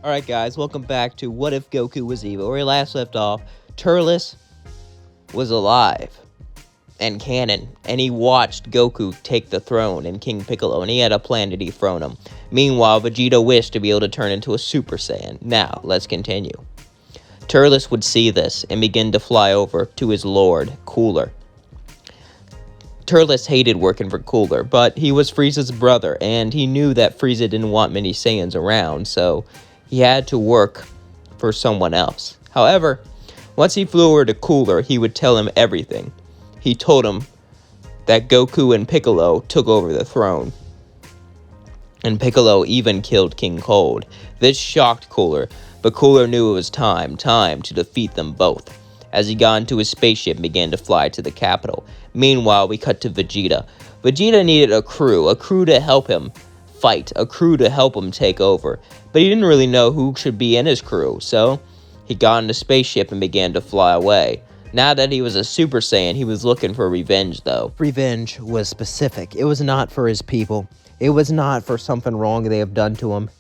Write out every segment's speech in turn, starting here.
Alright guys, welcome back to What If Goku Was Evil. Where we last left off, Turles was alive and canon, and he watched Goku take the throne and King Piccolo, and he had a plan to dethrone him. Meanwhile, Vegeta wished to be able to turn into a Super Saiyan. Now, let's continue. Turles would see this and begin to fly over to his lord, Cooler. Turles hated working for Cooler, but he was Frieza's brother, and he knew that Frieza didn't want many Saiyans around, so he had to work for someone else. However, once he flew over to Cooler, he would tell him everything. He told him that Goku and Piccolo took over the throne, and Piccolo even killed King Cold. This shocked Cooler, but Cooler knew it was time to defeat them both, as he got into his spaceship and began to fly to the capital. Meanwhile, we cut to Vegeta. Vegeta needed a crew to help him fight, a crew to help him take over, but he didn't really know who should be in his crew, so he got in the spaceship and began to fly away. Now that he was a Super Saiyan, he was looking for revenge, though. Revenge was specific. It was not for his people. It was not for something wrong they have done to him.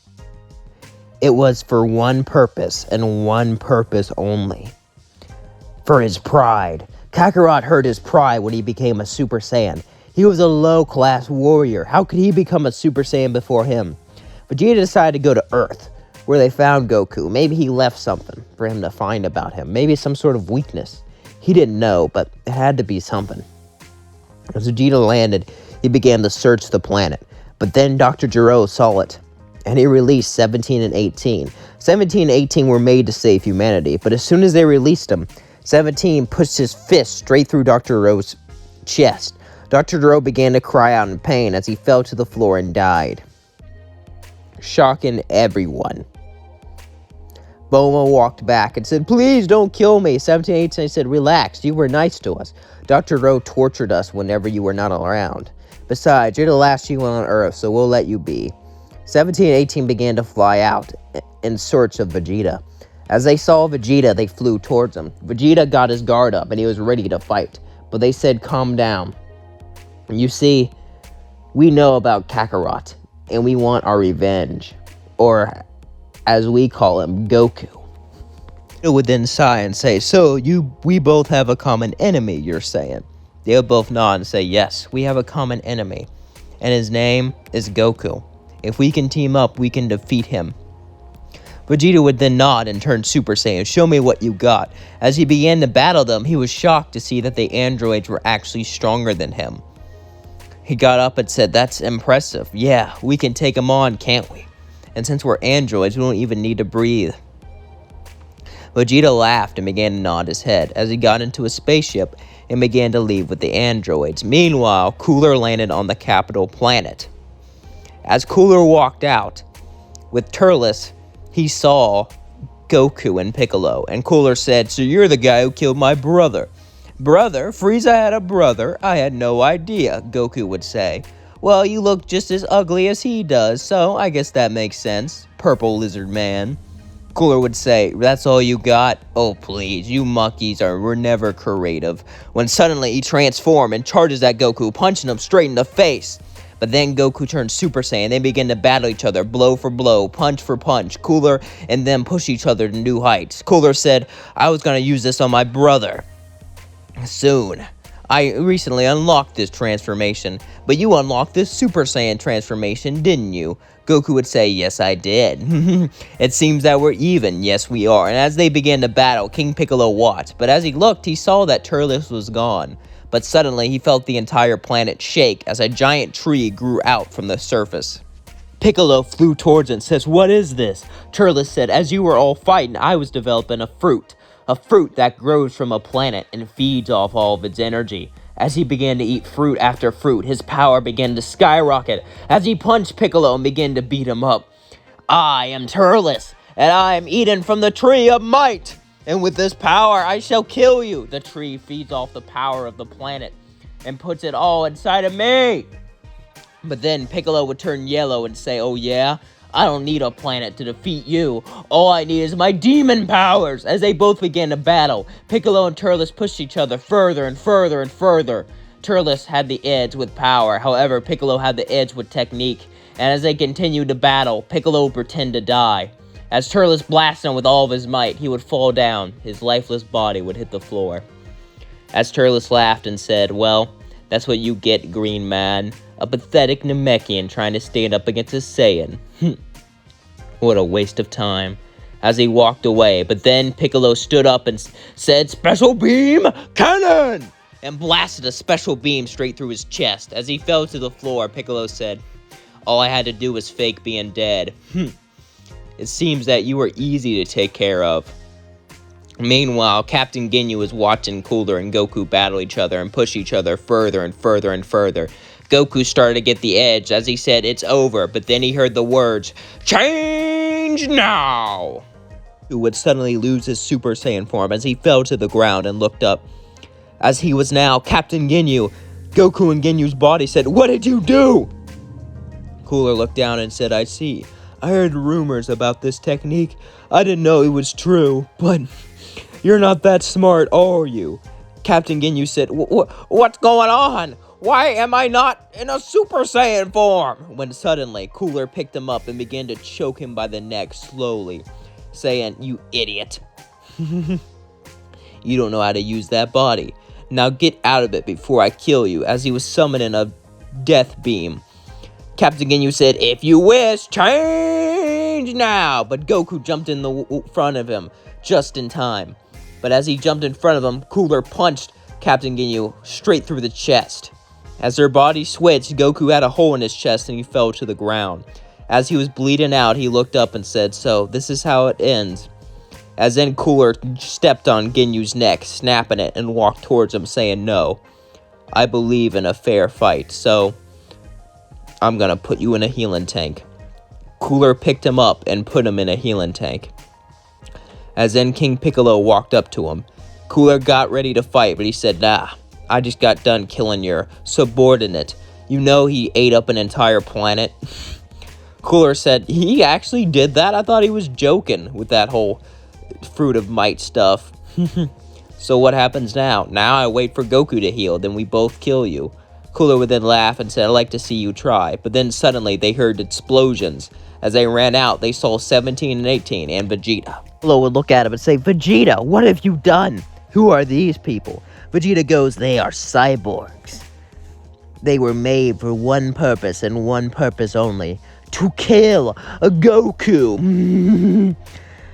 It was for one purpose, and one purpose only. For his pride. Kakarot hurt his pride when he became a Super Saiyan. He was a low-class warrior. How could he become a Super Saiyan before him? Vegeta decided to go to Earth, where they found Goku. Maybe he left something for him to find about him. Maybe some sort of weakness. He didn't know, but it had to be something. As Vegeta landed, he began to search the planet. But then Dr. Gero saw it, and he released 17 and 18. 17 and 18 were made to save humanity, but as soon as they released them, 17 pushed his fist straight through Dr. Gero's chest. Dr. Gero began to cry out in pain as he fell to the floor and died, shocking everyone. Bulma walked back and said, "Please don't kill me." 17 18 said, "Relax, you were nice to us. Dr. Gero tortured us whenever you were not around. Besides, you're the last human on Earth, so we'll let you be." 17 and 18 began to fly out in search of Vegeta. As they saw Vegeta, they flew towards him. Vegeta got his guard up and he was ready to fight, but they said, "Calm down. You see, we know about Kakarot, and we want our revenge." Or, as we call him, Goku. It would then sigh and say, "So, we both have a common enemy, you're saying?" They would both nod and say, "Yes, we have a common enemy, and his name is Goku. If we can team up, we can defeat him." Vegeta would then nod and turn Super Saiyan. "Show me what you got." As he began to battle them, he was shocked to see that the androids were actually stronger than him. He got up and said, "That's impressive. Yeah, we can take them on, can't we? And since we're androids, we don't even need to breathe." Vegeta laughed and began to nod his head as he got into a spaceship and began to leave with the androids. Meanwhile, Cooler landed on the capital planet. As Cooler walked out with Turles, he saw Goku and Piccolo, and Cooler said, "So you're the guy who killed my brother." "Brother? Frieza had a brother? I had no idea," Goku would say. "Well, you look just as ugly as he does, so I guess that makes sense, Purple Lizard Man." Cooler would say, "That's all you got? Oh, please, you monkeys were never creative." When suddenly he transformed and charges at Goku, punching him straight in the face. But then Goku turned Super Saiyan. They began to battle each other, blow for blow, punch for punch. Cooler and them pushed each other to new heights. Cooler said, "I was going to use this on my brother soon. I recently unlocked this transformation, but you unlocked this Super Saiyan transformation, didn't you?" Goku would say, "Yes, I did." "It seems that we're even." "Yes, we are." And as they began to battle, King Piccolo watched, but as he looked, he saw that Turles was gone. But suddenly, he felt the entire planet shake as a giant tree grew out from the surface. Piccolo flew towards it and says, "What is this?" Turles said, "As you were all fighting, I was developing a fruit that grows from a planet and feeds off all of its energy." As he began to eat fruit after fruit, his power began to skyrocket as he punched Piccolo and began to beat him up. "I am Turles, and I am eating from the tree of might. And with this power, I shall kill you." The tree feeds off the power of the planet and puts it all inside of me. But then Piccolo would turn yellow and say, "Oh yeah? I don't need a planet to defeat you. All I need is my demon powers." As they both began to battle, Piccolo and Turles pushed each other further and further and further. Turles had the edge with power, however, Piccolo had the edge with technique. And as they continued to battle, Piccolo would pretend to die. As Turles blasted him with all of his might, he would fall down. His lifeless body would hit the floor. As Turles laughed and said, "Well, that's what you get, Green Man. A pathetic Namekian trying to stand up against a Saiyan. What a waste of time." As he walked away, but then Piccolo stood up and said, "Special Beam Cannon!" and blasted a special beam straight through his chest. As he fell to the floor, Piccolo said, "All I had to do was fake being dead. It seems that you were easy to take care of." Meanwhile, Captain Ginyu was watching Cooler and Goku battle each other and push each other further and further and further. Goku started to get the edge as he said, "It's over," but then he heard the words, "Change now!" Who would suddenly lose his Super Saiyan form as he fell to the ground and looked up. As he was now Captain Ginyu, Goku and Ginyu's body said, "What did you do?" Cooler looked down and said, "I see. I heard rumors about this technique. I didn't know it was true, but you're not that smart, are you?" Captain Ginyu said, "What's going on? Why am I not in a Super Saiyan form?" When suddenly, Cooler picked him up and began to choke him by the neck slowly, saying, "You idiot. You don't know how to use that body. Now get out of it before I kill you," as he was summoning a death beam. Captain Ginyu said, "If you wish, change now!" But Goku jumped in the front of him just in time. But as he jumped in front of him, Cooler punched Captain Ginyu straight through the chest. As their bodies switched, Goku had a hole in his chest and he fell to the ground. As he was bleeding out, he looked up and said, "So, this is how it ends." As then Cooler stepped on Ginyu's neck, snapping it, and walked towards him, saying, "No, I believe in a fair fight, so I'm gonna put you in a healing tank." Cooler picked him up and put him in a healing tank. As then King Piccolo walked up to him. Cooler got ready to fight, but he said, "Nah, I just got done killing your subordinate. You know he ate up an entire planet." Cooler said, "He actually did that? I thought he was joking with that whole fruit of might stuff." "So what happens now?" "Now I wait for Goku to heal, then we both kill you." Cooler would then laugh and said, "I'd like to see you try." But then suddenly they heard explosions. As they ran out, they saw 17 and 18 and Vegeta. Piccolo would look at him and say, "Vegeta, what have you done? Who are these people?" Vegeta goes, "They are cyborgs. They were made for one purpose and one purpose only, to kill a Goku."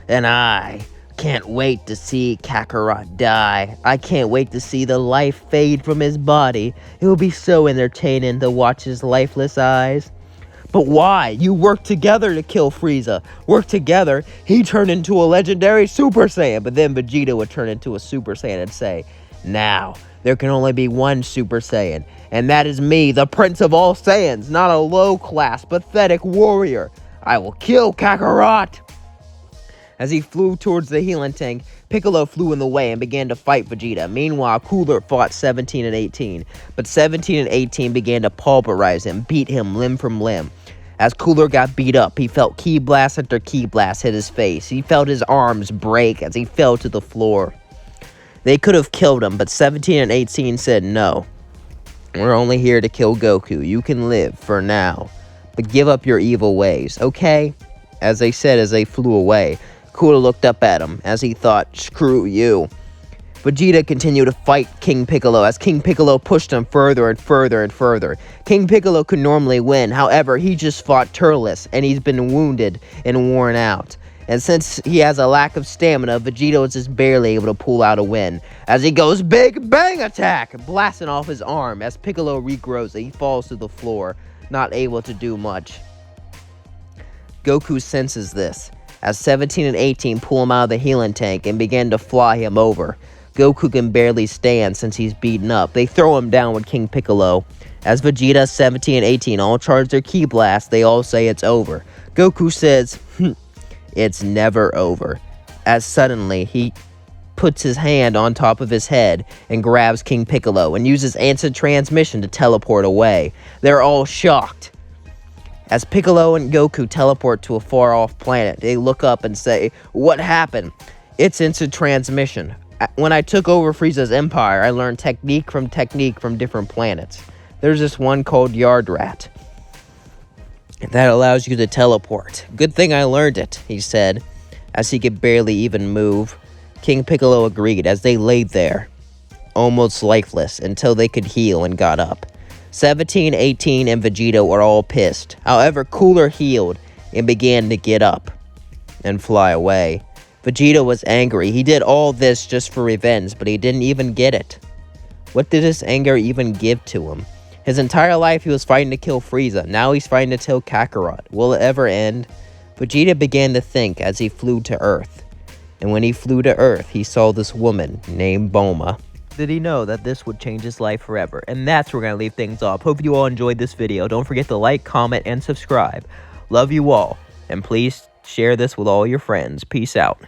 And I can't wait to see Kakarot die. I can't wait to see the life fade from his body. It will be so entertaining to watch his lifeless eyes. "But why? You worked together to kill Frieza. Worked together. He turned into a legendary Super Saiyan." But then Vegeta would turn into a Super Saiyan and say, "Now, there can only be one Super Saiyan, and that is me, the Prince of all Saiyans, not a low-class, pathetic warrior. I will kill Kakarot." As he flew towards the healing tank, Piccolo flew in the way and began to fight Vegeta. Meanwhile, Cooler fought 17 and 18, but 17 and 18 began to pulverize him, beat him limb from limb. As Cooler got beat up, he felt ki blast after ki blast hit his face. He felt his arms break as he fell to the floor. They could have killed him, but 17 and 18 said, "No. We're only here to kill Goku. You can live for now, but give up your evil ways, okay?" As they said as they flew away, Cooler looked up at him as he thought, "Screw you." Vegeta continued to fight King Piccolo as King Piccolo pushed him further and further and further. King Piccolo could normally win, however, he just fought Turles, and he's been wounded and worn out. And since he has a lack of stamina, Vegeta is just barely able to pull out a win. As he goes, Big Bang Attack! Blasting off his arm. As Piccolo regrows it, he falls to the floor, not able to do much. Goku senses this, as 17 and 18 pull him out of the healing tank and begin to fly him over. Goku can barely stand since he's beaten up. They throw him down with King Piccolo. As Vegeta, 17, and 18 all charge their ki blast, they all say it's over. Goku says, "It's never over." As suddenly, he puts his hand on top of his head and grabs King Piccolo and uses instant transmission to teleport away. They're all shocked. As Piccolo and Goku teleport to a far-off planet, they look up and say, "What happened?" "It's instant transmission. When I took over Frieza's empire, I learned technique from different planets. There's this one called Yard Rat that allows you to teleport. Good thing I learned it," he said. as he could barely even move. King Piccolo agreed as they laid there, almost lifeless, until they could heal and got up. 17, 18, and Vegeta were all pissed. However, Cooler healed and began to get up and fly away. Vegeta was angry. He did all this just for revenge, but he didn't even get it. What did this anger even give to him? His entire life he was fighting to kill Frieza. Now he's fighting to kill Kakarot. Will it ever end? Vegeta began to think as he flew to Earth. And when he flew to Earth, he saw this woman named Bulma. Did he know that this would change his life forever? And that's where we're going to leave things off. Hope you all enjoyed this video. Don't forget to like, comment, and subscribe. Love you all. And please share this with all your friends. Peace out.